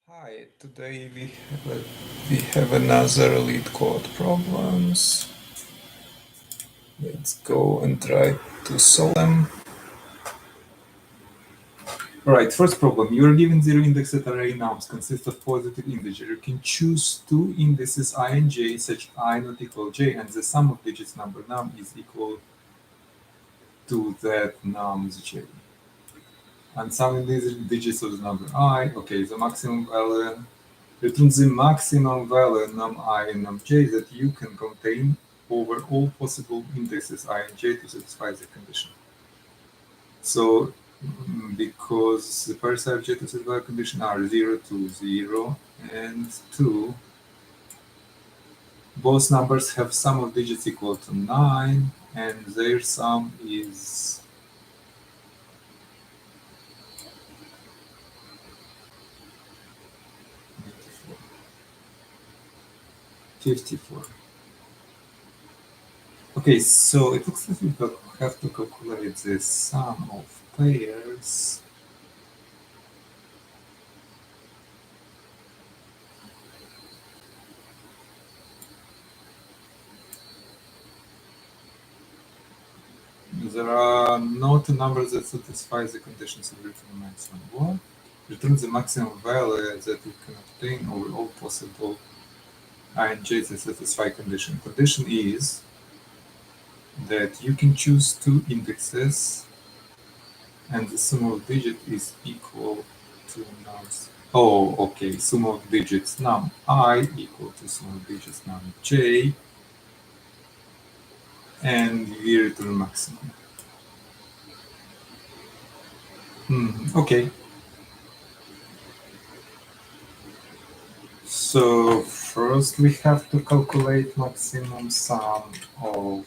Hi, today we have another Leetcode problems. Let's go and try to solve them. Alright, first problem. You are given zero-indexed array nums consist of positive integer. You can choose two indices I and j such I not equal j, and the sum of digits number num is equal to that nums j. And sum of these digits of the number I, okay, the maximum value returns the maximum value num I and num j that you can contain over all possible indices I and j to satisfy the condition. So, because the pairs I of j to satisfy the condition are 0 to 0 and 2, both numbers have sum of digits equal to 9, and their sum is 54. Okay, so it looks like we have to calculate the sum of pairs. There are no two numbers that satisfy the conditions of return maximum. What? Return the maximum value that you can obtain over all possible I and j that satisfy condition. Condition is that you can choose two indexes and the sum of digit is equal to nums. Oh, okay, sum of digits num I equal to sum of digits num j, and we return maximum. Okay. So first we have to calculate maximum sum of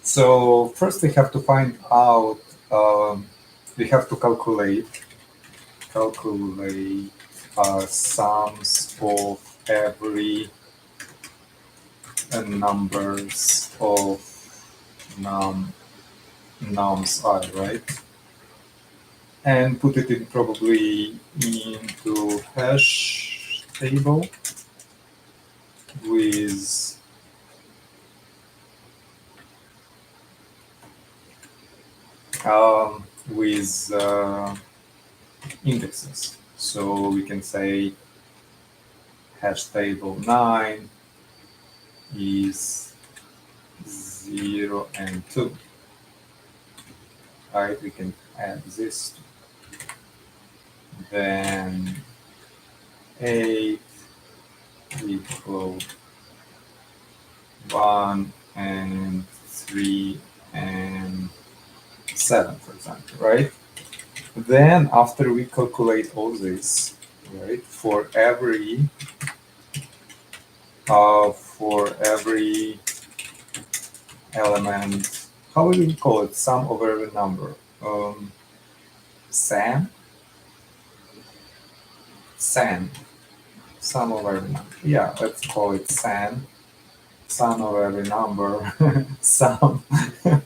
So first we have to find out, we have to calculate sums of every numbers of nums I, right? And put it in probably into hash table with indexes. So we can say hash table 9 is 0 and 2. Right, we can add this. Then 8 equal 1 and 3 and 7, for example, right? Then after we calculate all this, right, for every element, how would we call it? Sum over every number. Sum over every number. Yeah, let's call it sum. Sum of every number. Sum. Oh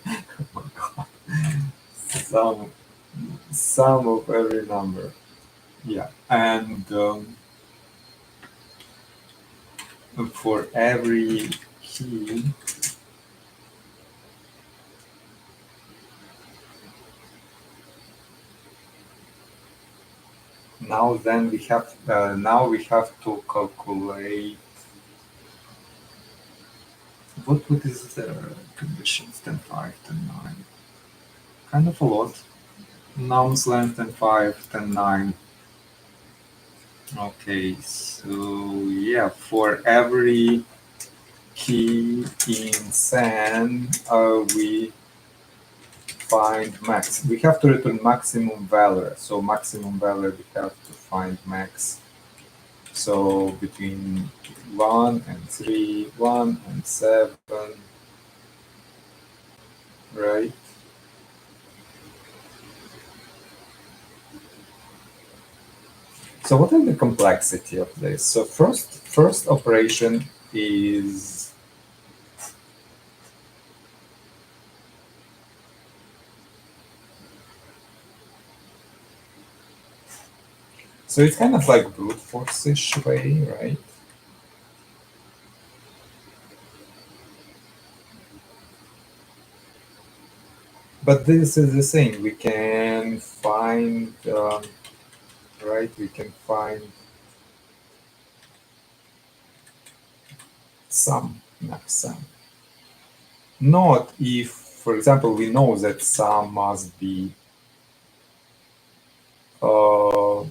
my God. Sum of every number. Yeah, and for every key, now we have to calculate what is the conditions 10, 5, 10, 9. Kind of a lot. Nums length 10, 5, 10, 9. Okay, so yeah, for every key in SAN, we find max. We have to return maximum value. So maximum value we have to find max. So between 1 and 3, 1 and 7, right? So what is the complexity of this? So first operation is so it's kind of like brute force-ish way, right? But this is the thing, we can find, right? We can find max sum. Not if, for example, we know that sum must be uh,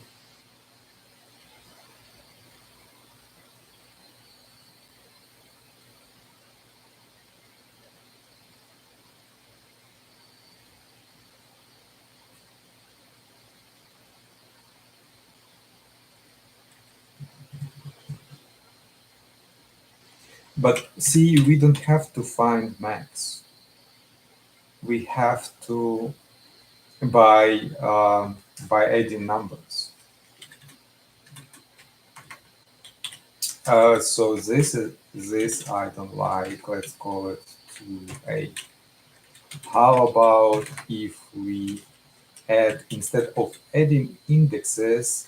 but see, we don't have to find max. We have to by adding numbers. So this I don't like. Let's call it 2a. How about if we add, instead of adding indexes,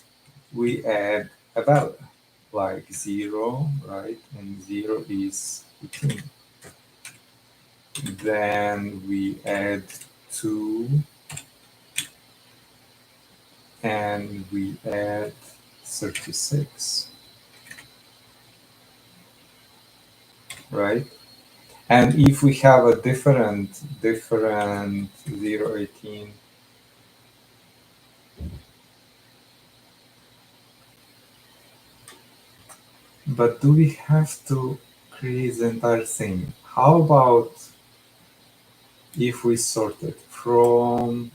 we add a value like 0, right? And 0 is 18. Then we add 2 and we add 36, right? And if we have a different 0, 18, but do we have to create the entire thing? How about if we sort it from,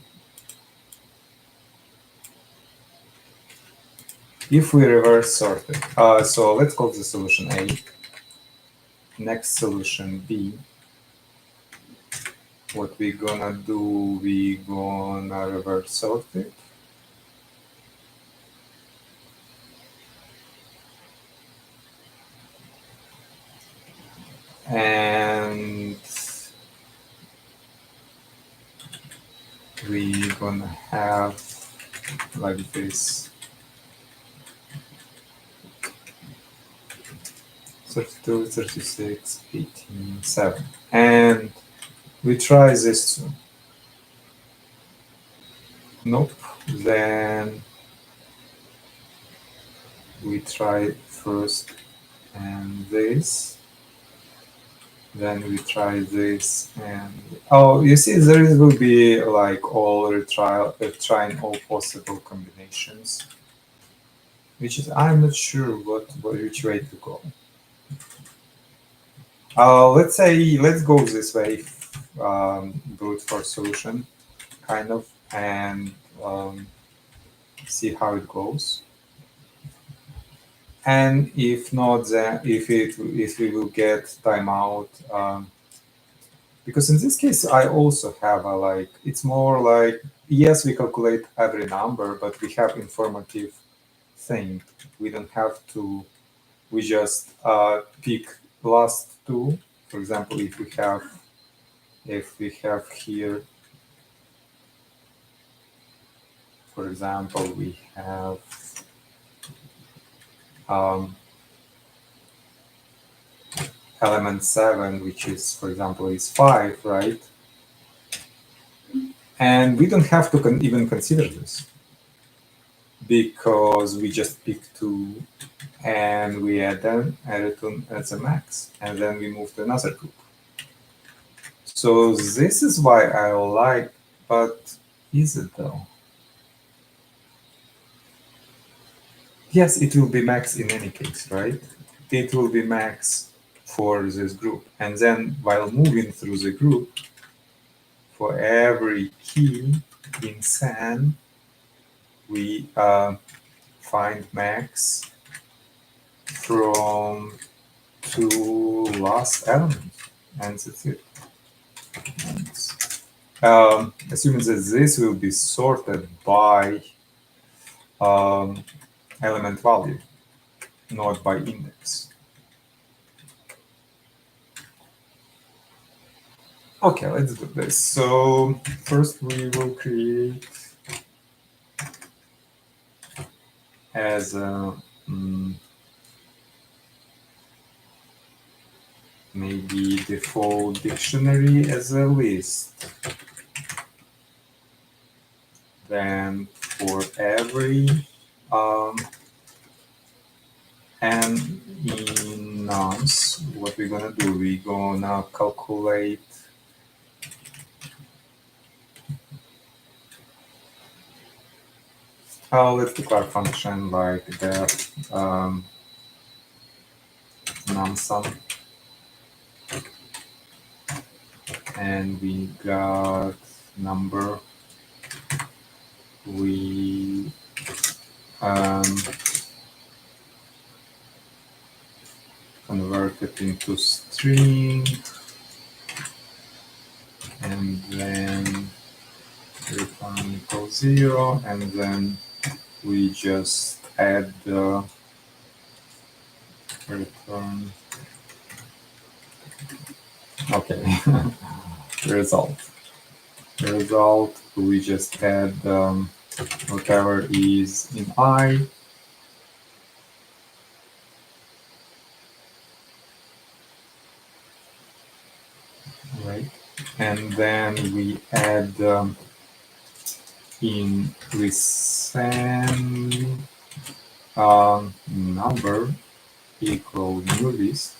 if we reverse sort it? So let's call the solution A. Next solution B. What we gonna do, we gonna reverse sort it. And we gonna have like this 32, 36, 18, 7. And we try this too. Nope. Then we try first and this. Then we try this and oh, you see, there will be like trying all possible combinations, which is I'm not sure which way to go. Let's say let's go this way, brute force solution, kind of, and see how it goes. And if not, then if we will get timeout, because in this case I also have a like, it's more like, yes, we calculate every number, but we have informative thing. We don't have to. We just pick last two. For example, if we have here, for example, we have element 7, which is, for example, is 5, right? And we don't have to even consider this because we just pick 2 and we add it as a max, and then we move to another group. So this is why I like, but is it though? Yes, it will be max in any case, right? It will be max for this group. And then while moving through the group, for every key in SAN, we find max from 2 last elements. And that's it. assuming that this will be sorted by element value, not by index. Okay, let's do this. So first we will create as a maybe default dictionary as a list. Then for every n in nums, what we're gonna do, we're gonna calculate let's declare function like that num sum, and we got number. We convert it into string, and then return equals 0, and then we just add the return. Okay, result. The result, we just add whatever is in I. Right, and then we add in recent number equal new list.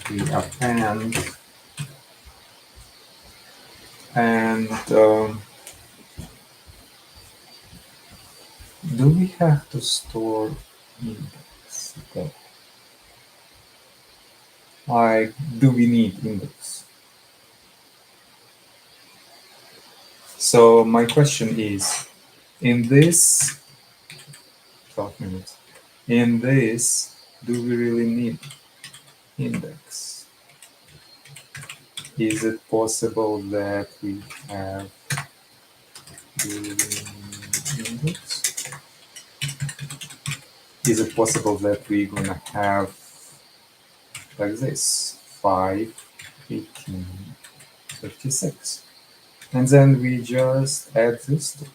We append and do we have to store index? Okay. Like, do we need index? So my question is, in this 12 minutes, in this, do we really need index? Is it possible that we have index? Is it possible that we're gonna have like this 5, 18, 36, and then we just add this to,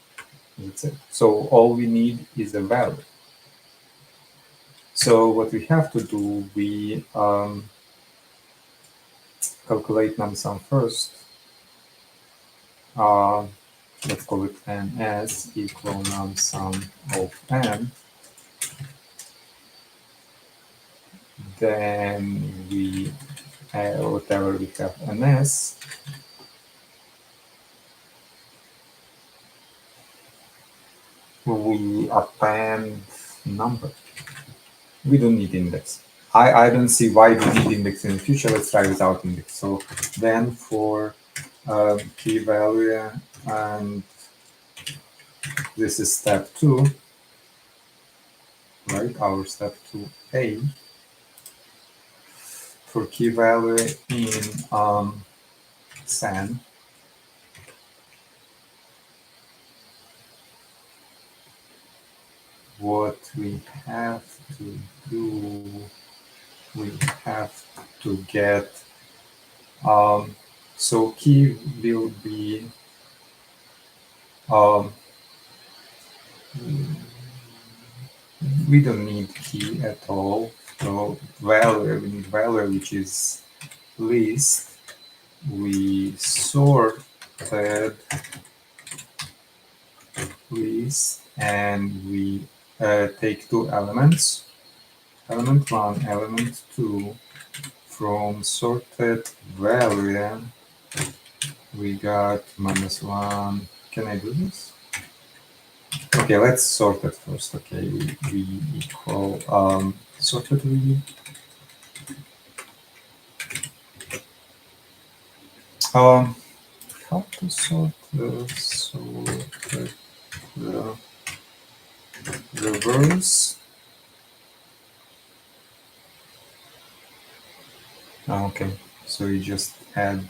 that's it. So all we need is a value. So what we have to do, we calculate num sum first. Let's call it ns equal num sum of n. Then we whatever we have ns. We append number. We don't need index. I don't see why we need index in the future. Let's try without index. So then for key value, and this is step 2, right? Our step 2a. For key value in SAN, what we have to do, we have to get, so key will be, we don't need key at all. So value, we need value, which is list. We sorted list, and we take 2 elements, element 1, element 2. From sorted value, we got -1. Can I do this? Okay, let's sort it first. Okay, we equal sorted we. How to sort the sorted the reverse? Okay, so you just add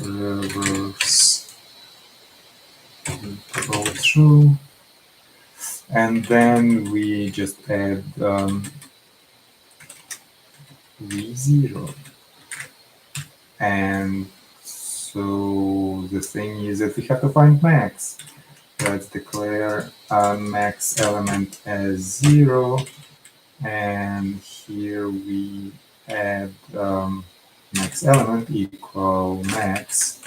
reverse go through, and then we just add v0, and so the thing is that we have to find max. Let's declare max element as 0, and here we add max element equal max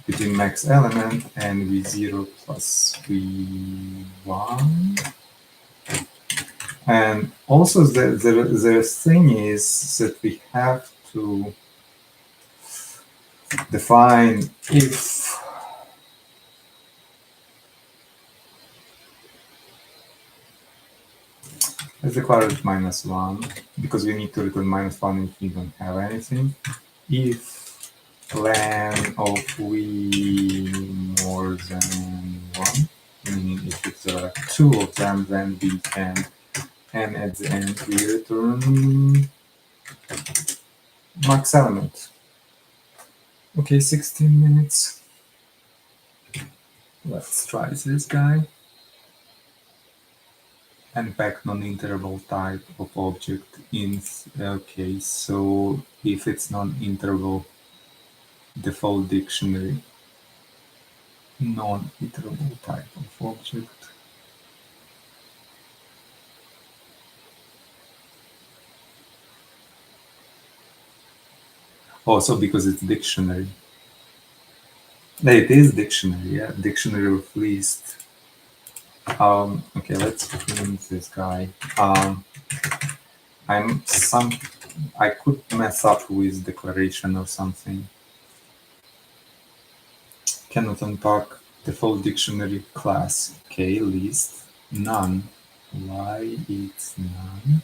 between max element and v0 plus v1. And also the thing is that we have to define if let's declare it -1 because we need to return -1 if we don't have anything. If len of v more than 1, meaning if it's 2 of them, then we can, and at the end we return max element. Okay, 16 minutes. Let's try this guy. Unpack non-interval type of object in, okay, so if it's non-interval, default dictionary, non-iterable type of object. Also because it's dictionary. It is dictionary, yeah, dictionary of list. Okay, let's print this guy. I could mess up with declaration or something. Cannot unpack default dictionary class. Okay, list none. Why it's none?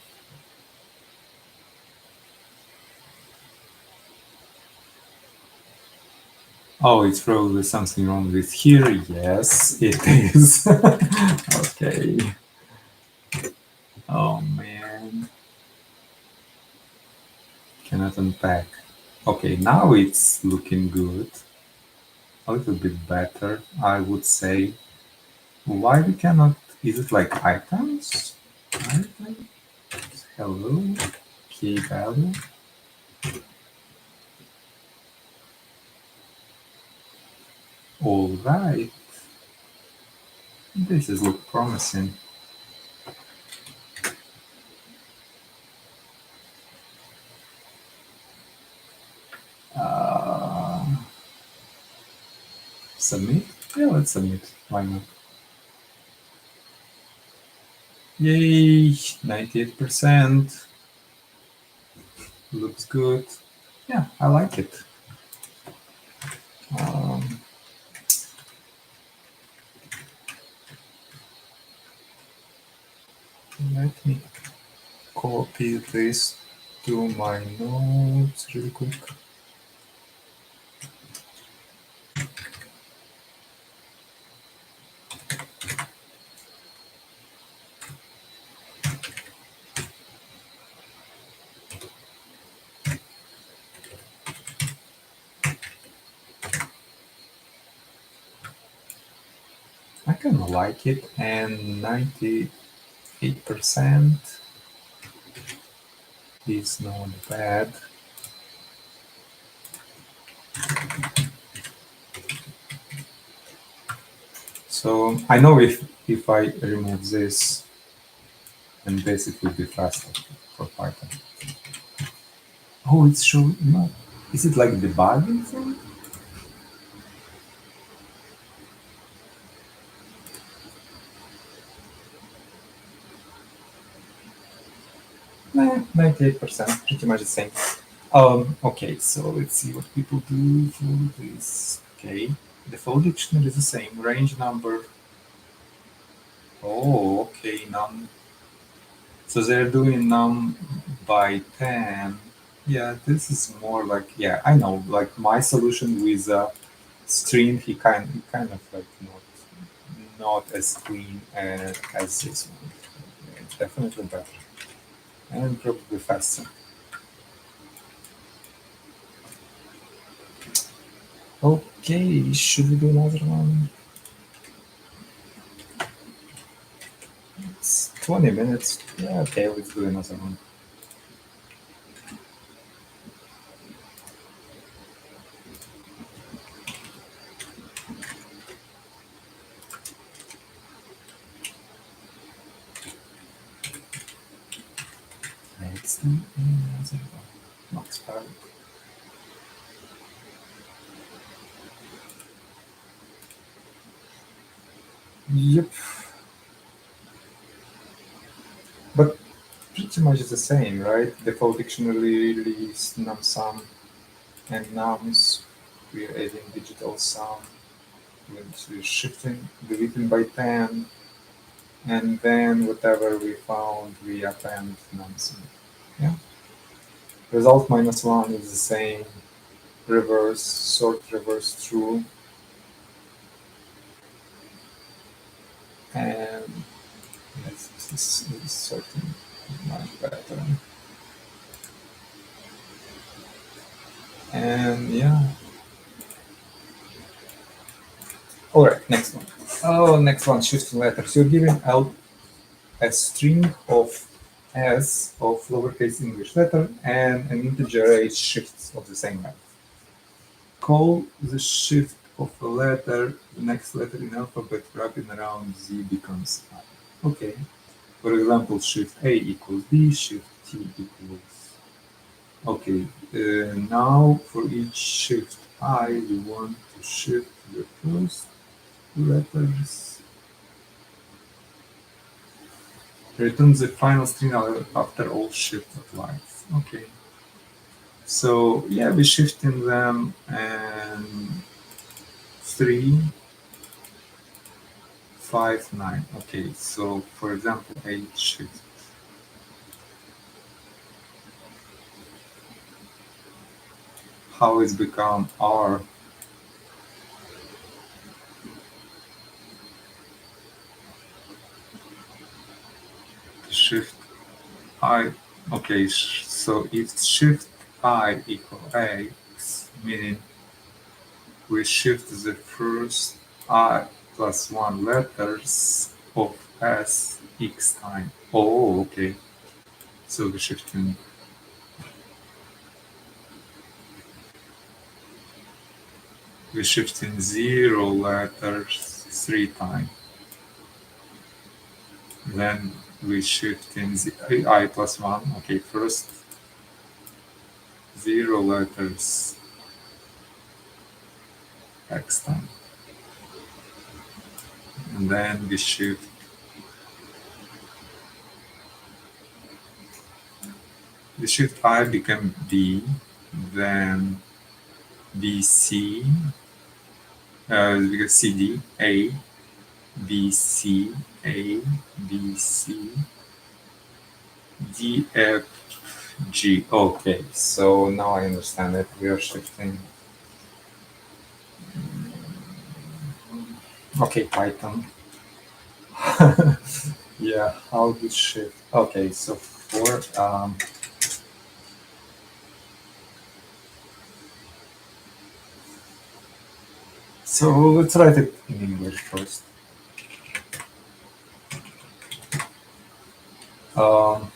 Oh, it's probably something wrong with here. Yes, it is. Okay. Oh man. Cannot unpack. Okay, now it's looking good. A little bit better, I would say. Why we cannot? Is it like items? Items? Hello? Key value? Alright. This is look promising. Submit? Yeah, let's submit. Why not? Yay! 98%. Looks good. Yeah, I like it. Let me copy this to my notes really quick. I kind of like it, and 98% is not bad. So I know if I remove this and this, it will be faster for Python. Oh, it's showing. No, is it like debugging thing? Nah, 98%, pretty much the same. Okay, so let's see what people do for this. Okay, default dictionary is the same. Range number. Oh, okay, num. So they're doing num by 10. Yeah, this is more like, yeah, I know, like my solution with string, he kind of like not as clean as this one. Yeah, it's definitely better. and probably faster. Okay, should we do another one? It's 20 minutes. Yeah, okay, let's do another one. Let's do another one. Not spell. Yep. But pretty much the same, right? Default dictionary release num sum and nums. We're adding digital sum. We're shifting, deleting by 10, and then whatever we found, we append nums. Yeah. Result -1 is the same. Reverse, sort reverse true. And yes, this is sorting much better. And yeah. All right, next one. Oh, next one, shifting letters. You're giving out a string of S of lowercase English letter and an integer is shifts of the same letter. Call the shift of a letter, the next letter in alphabet wrapping around Z becomes I. Okay. For example, shift A equals B, shift T equals. Okay. Now for each shift I, we want to shift the first letters. Return the final string after all shift applies. Okay. So yeah, we're shifting them and 3, 5, 9. Okay, so for example, 8 shift. How it's become R? Shift I. Okay, so if shift I equal X, meaning we shift the first I plus 1 letters of S X time. Oh, okay. So we're shifting. We're shifting 0 letters 3 times. Then we shift in I plus 1. Okay, first 0 letters X time. And then we shift I become B, then BC, because CD, A, BC, A, BC, D, F, G. Okay, so now I understand it. We are shifting. Okay, Python. Yeah, how to shift. Okay, so for so let's write it in English first. Um,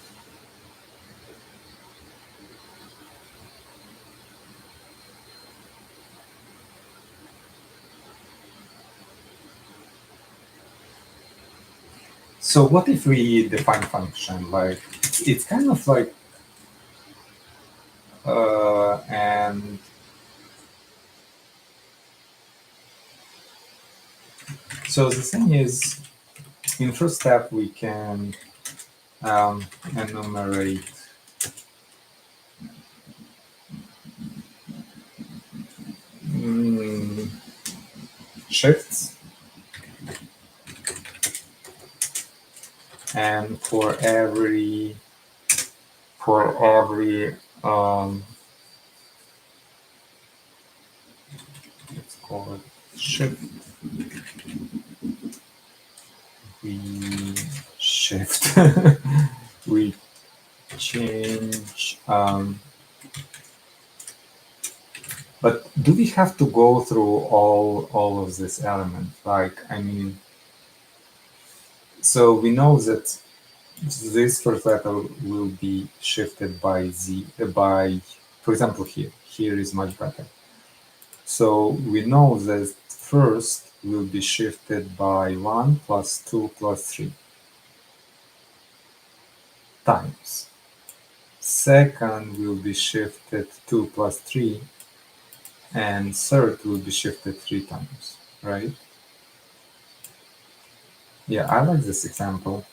so what if we define function like it's kind of like and so the thing is in first step we can enumerate shifts, and for every let's call it shift, we shift we change. But do we have to go through all of this element? Like, I mean, so we know that this first letter will be shifted by for example, here is much better. So we know that first will be shifted by 1 plus 2 plus 3 times. Second will be shifted 2 plus 3, and third will be shifted 3 times, right? Yeah, I like this example.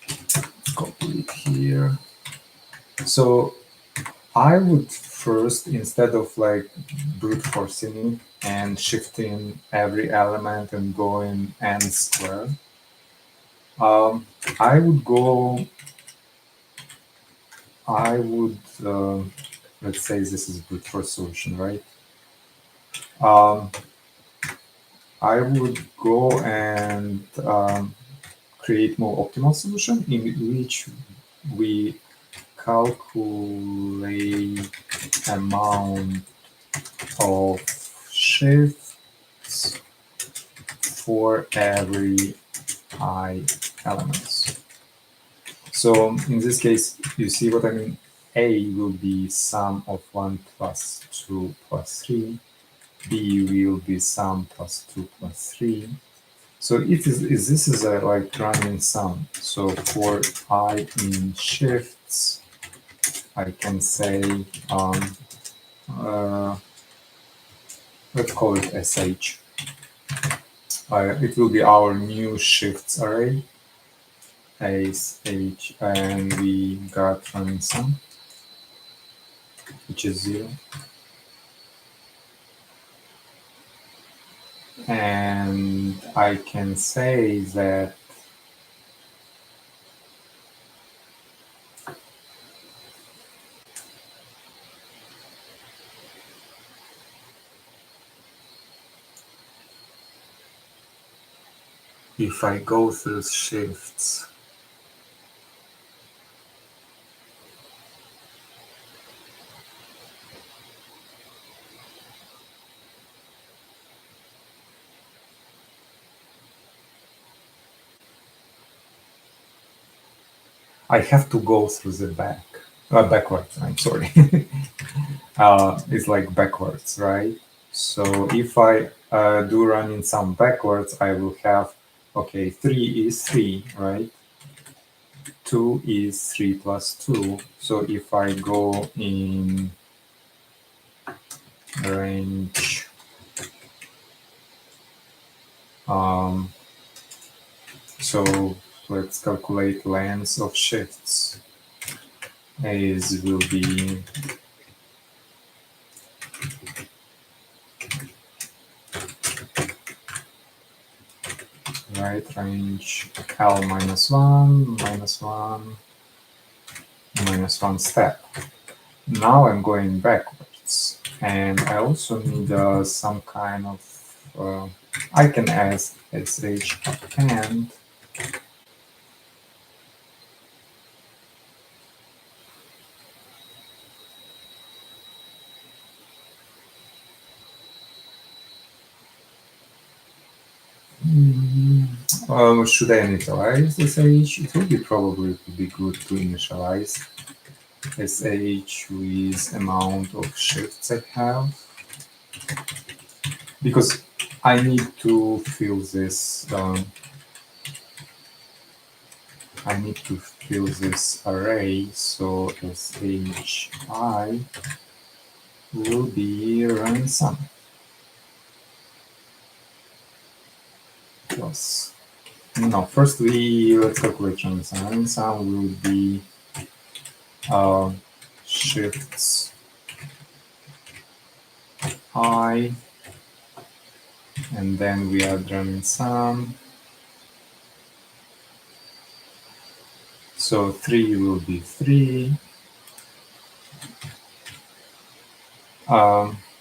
Let's copy it here. So I would first, instead of like brute forcing and shifting every element and going n squared, I would, let's say this is brute force solution, right? I would go and create more optimal solution in which we calculate amount of shifts for every I elements. So in this case, you see what I mean? A will be sum of 1 plus 2 plus 3. B will be sum plus 2 plus 3. So this is a like running sum. So for I in shifts, I can say, let's call it SH. It will be our new shifts array, SH, and we got running sum, which is 0. And I can say that if I go through shifts, I have to go through the backwards, I'm sorry. It's like backwards, right? So if I do running sum backwards, I will have, okay, 3 is 3, right? 2 is 3 plus 2. So if I go in range, so let's calculate length of shifts. Will be right range L minus 1 minus 1 minus 1 step. Now I'm going backwards, and I also need some kind of I can add sh append. Should I initialize sh? It would be probably good to initialize sh with amount of shifts I have, because I need to fill this. I need to fill this array, so shi will be run sum plus. No, first let's calculate run sum. Run sum will be shifts I, and then we add running sum. So 3 will be 3.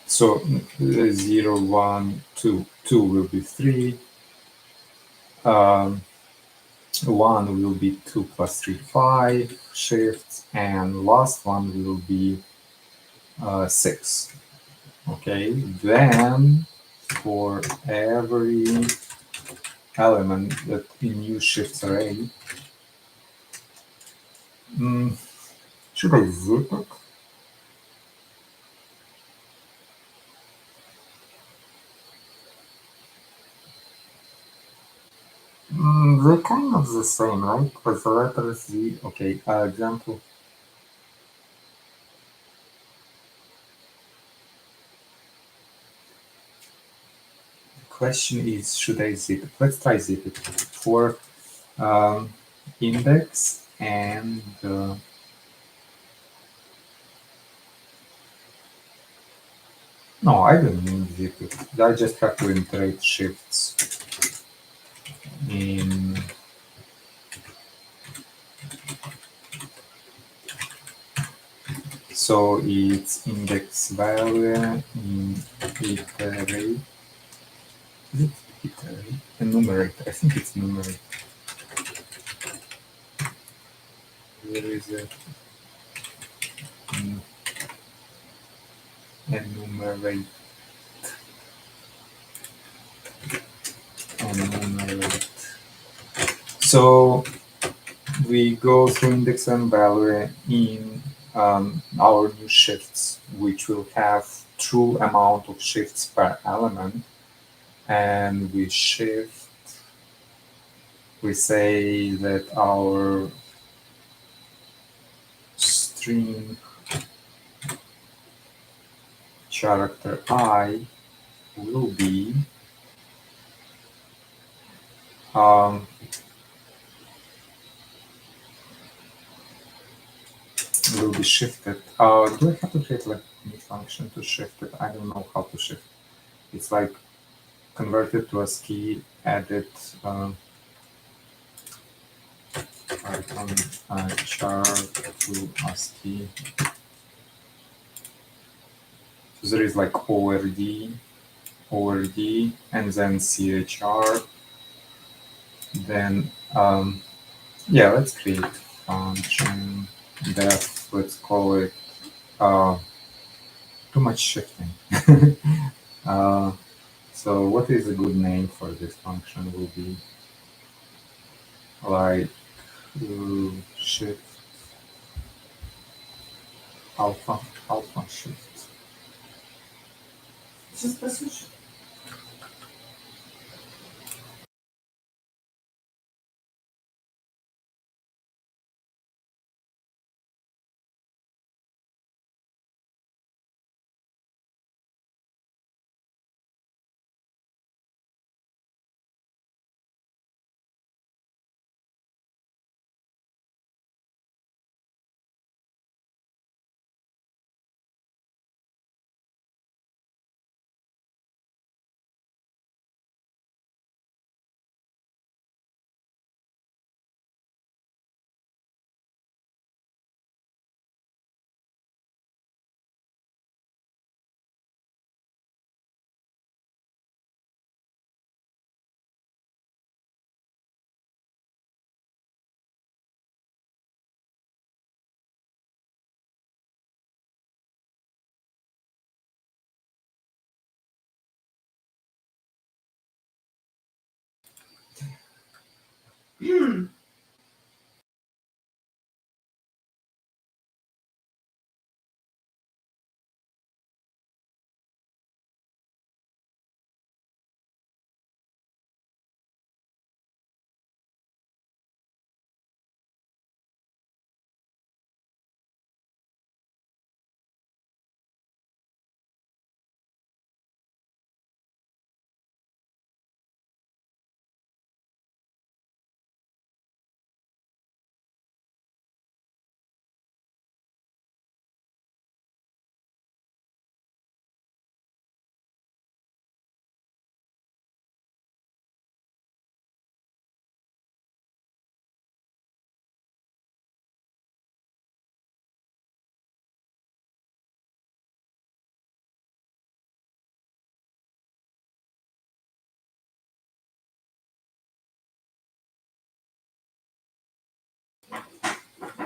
So 0, 1, 2. 2 will be 3. one will be 2 plus 3, 5 shifts, and last one will be 6. Okay, then for every element that in new shifts array, should I zip it? They're kind of the same, right? Because the letter Z, okay, example. The question is, should I zip it? Let's try zip it. For index and no, I don't need zip it. I just have to iterate shifts in so it's index value in iterate. Is it iterate? Enumerate. I think it's enumerate. Where is it? Enumerate. Enumerate. So we go through index and value in our new shifts, which will have true amount of shifts per element, and we shift. We say that our string character I will be um, shifted. Do I have to create like new function to shift it? I don't know how to shift. It's like converted to ASCII, added Python char to ASCII. So there is like ORD, and then CHR. Then yeah, let's create function def. Let's call it too much shifting. So what is a good name for this function? Will be like shift alpha shift. Just message.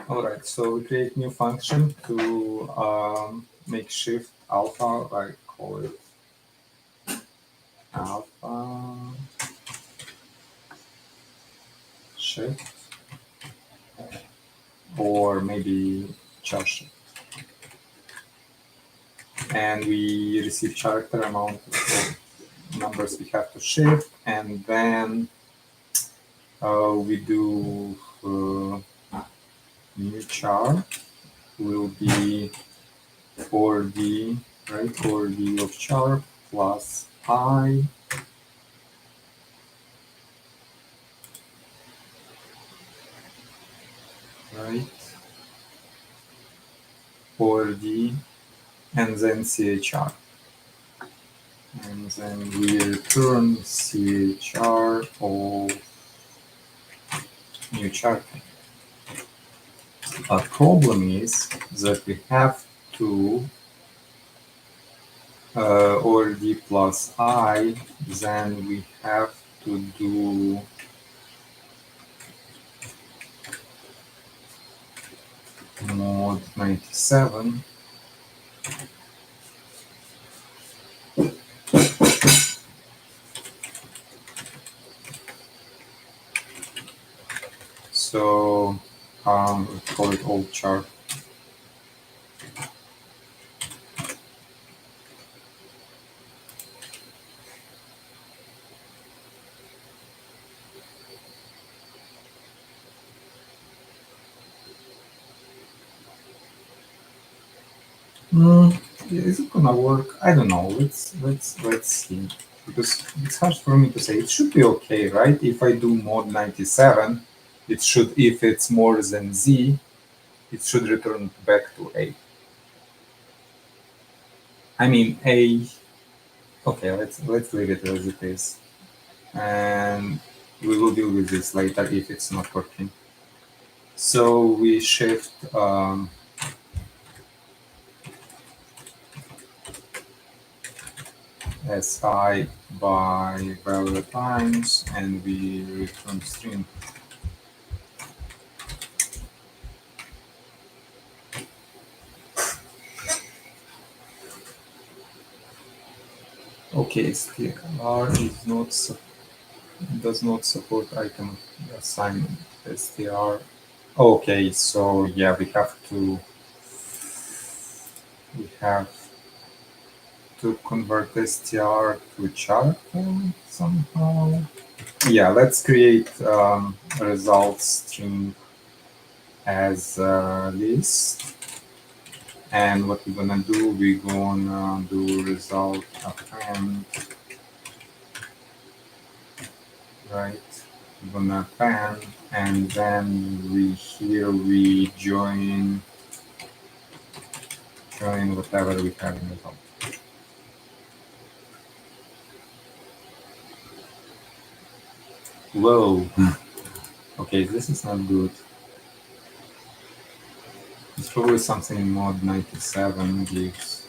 All right, so we create new function to make shift alpha. I call it alpha shift, or maybe char shift. And we receive character amount of numbers we have to shift, and then we do new char will be 4d, right? 4d of char plus I, right? 4d, and then chr. And then we return chr of new char. A problem is that we have to or d plus I, then we have to do mod 97. So let's call it old chart. Is it gonna work? I don't know. Let's see, because it's hard for me to say. It should be okay, right? If I do mod 97, it should. If it's more than z, it should return back to a. I mean a. Okay, let's leave it as it is, and we will deal with this later if it's not working. So we shift. Si by value times, and we return string. Okay, str is not does not support item assignment. Str. Okay, so yeah, we have to convert str to char somehow. Yeah, let's create result string as a list. And what we're gonna do, we're gonna do result append, right? We're gonna append, and then we join whatever we have in result. Whoa. Okay, this is not good. It's probably something mod 97 gives.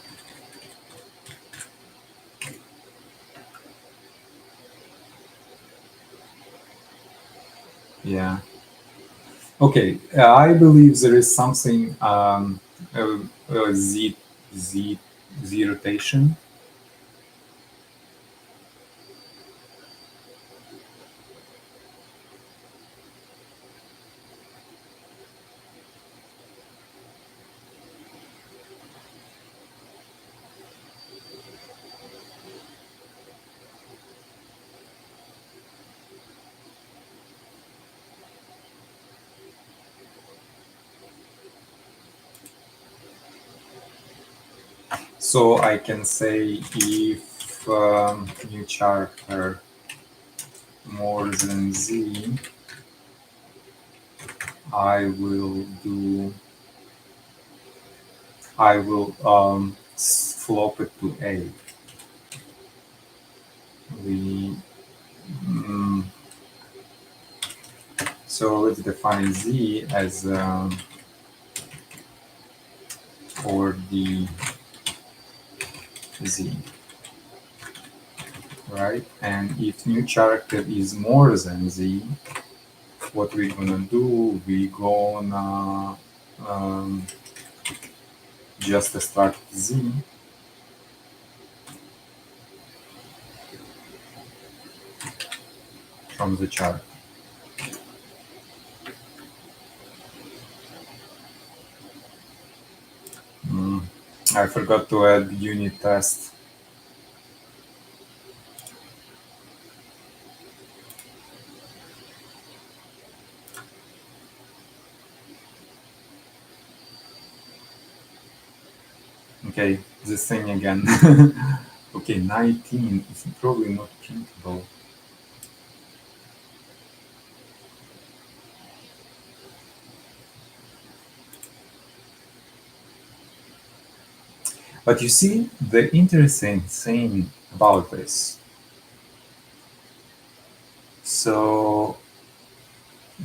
Yeah. Okay, I believe there is something z rotation. So I can say if new character more than z, I will flop it to a. So let's define z as for the z, right? And if new character is more than z, what we're gonna do, we're gonna um, just start z from the chart. I forgot to add unit test. Okay, this thing again. Okay, 19 is probably not printable. But you see, the interesting thing about this. So,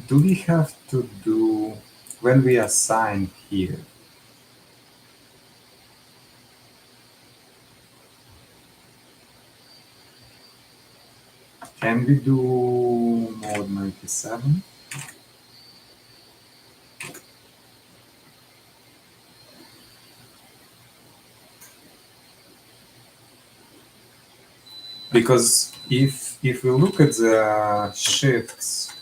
do we have to do, when we assign here, can we do mode 97? Because if we look at the shifts,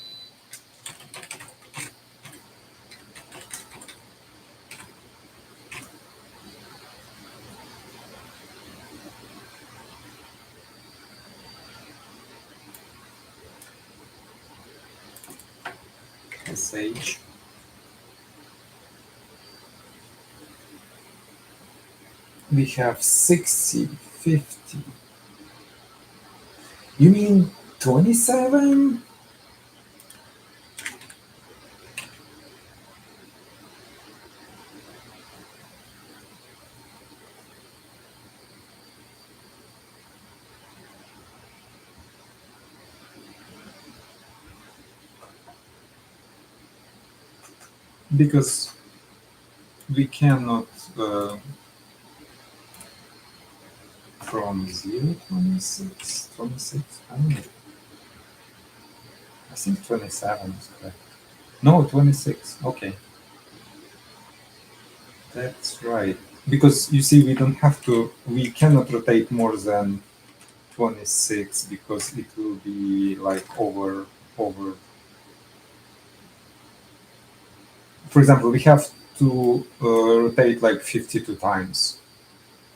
sh, we have 60, 50. You mean 27? Because we cannot from 0, 26, 26, I don't know. I think 27 is correct. No, 26, okay. That's right. Because you see, we don't have to, we cannot rotate more than 26 because it will be like over. For example, we have to rotate like 52 times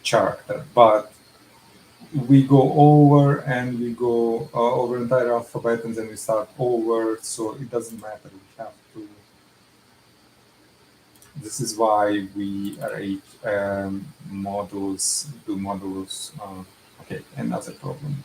character, but we go over and we go over entire alphabet and then we start over, so it doesn't matter. We have to. This is why we arrange models, do models. Okay, another problem.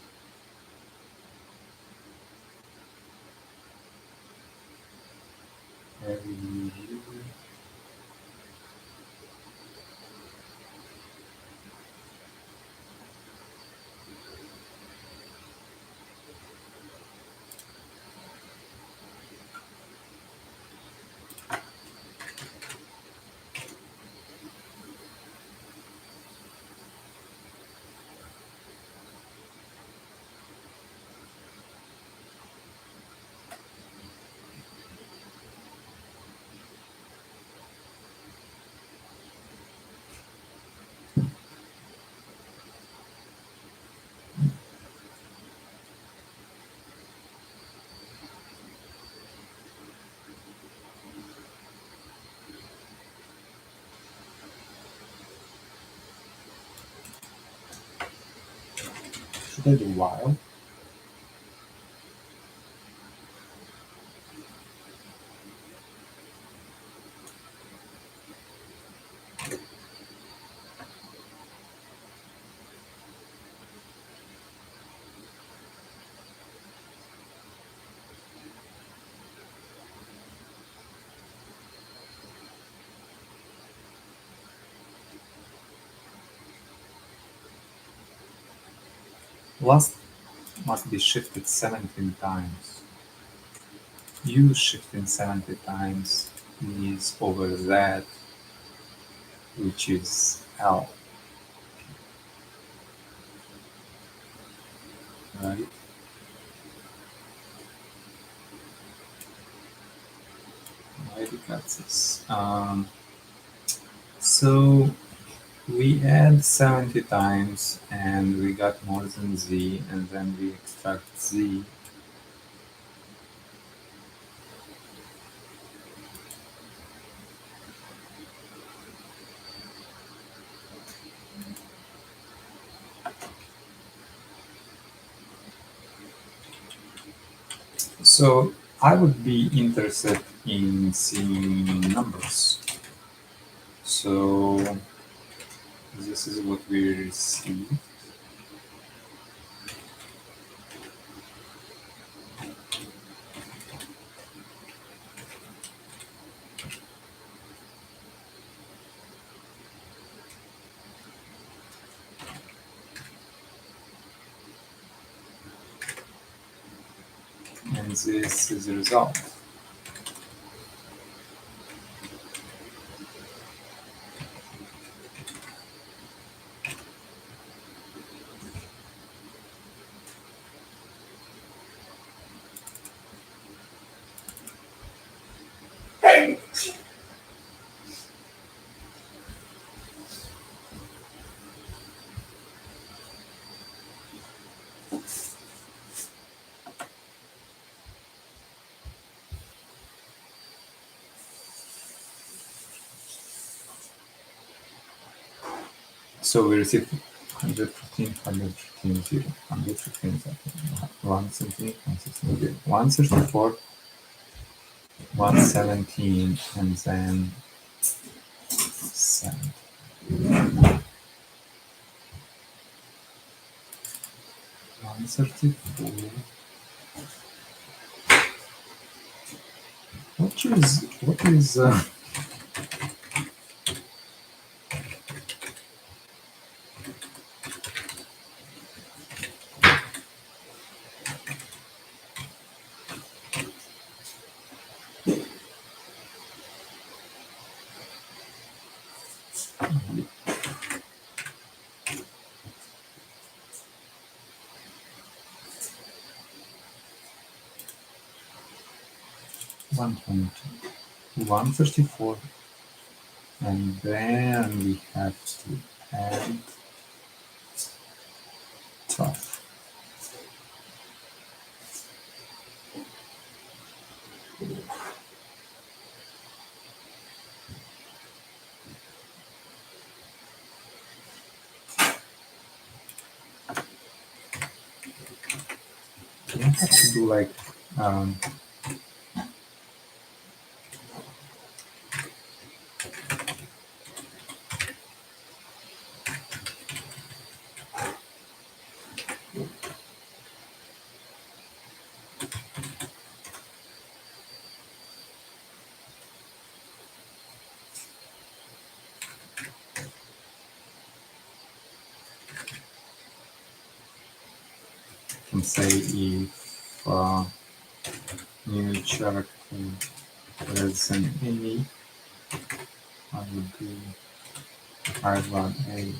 Should I do while? Last must be shifted 17 times. U shifting 70 times is over that, which is L. Right? access. So we add 70 times and we got more than z, and then we extract z. So I would be interested in seeing numbers. So this is what we receive. And this is the result. So we receive 115, 115, 0, 115, 117, 116, 134, 117, and then 7. 134. What is 120, 134, and then we have to add 12. I have to do like um, can say if new character less than any, I would do I1A.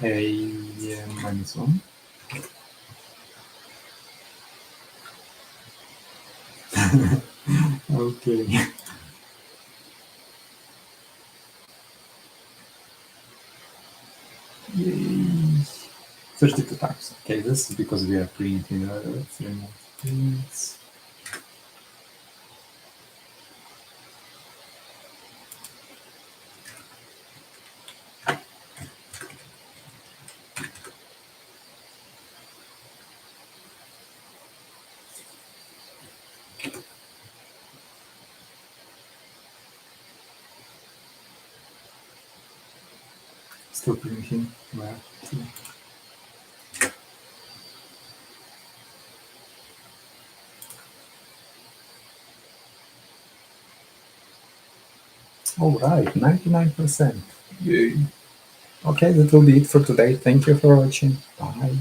A minus 1. Okay. Yay. 32 times. Okay, this is because we are printing 3 more prints. Still printing. Where? All right, 99%. Yay. Okay, that will be it for today. Thank you for watching. Bye.